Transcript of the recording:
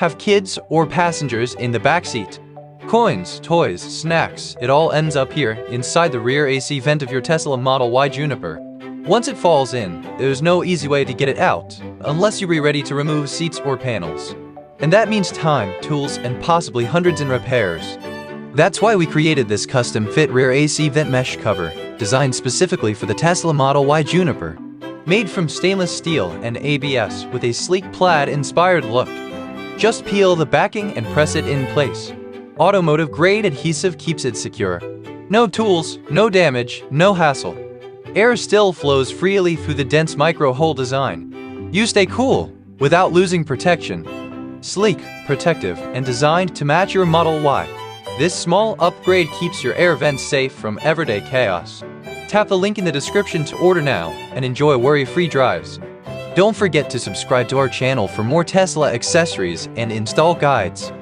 Have kids or passengers in the backseat. Coins, toys, snacks, it all ends up here, inside the rear AC vent of your Tesla Model Y Juniper. Once it falls in, there's no easy way to get it out, unless you're ready to remove seats or panels. And that means time, tools, and possibly hundreds in repairs. That's why we created this custom-fit rear AC vent mesh cover, designed specifically for the Tesla Model Y Juniper. Made from stainless steel and ABS with a sleek plaid-inspired look. Just peel the backing and press it in place. Automotive-grade adhesive keeps it secure. No tools, no damage, no hassle. Air still flows freely through the dense micro-hole design. You stay cool, without losing protection. Sleek, protective, and designed to match your Model Y. This small upgrade keeps your air vents safe from everyday chaos. Tap the link in the description to order now and enjoy worry-free drives. Don't forget to subscribe to our channel for more Tesla accessories and install guides.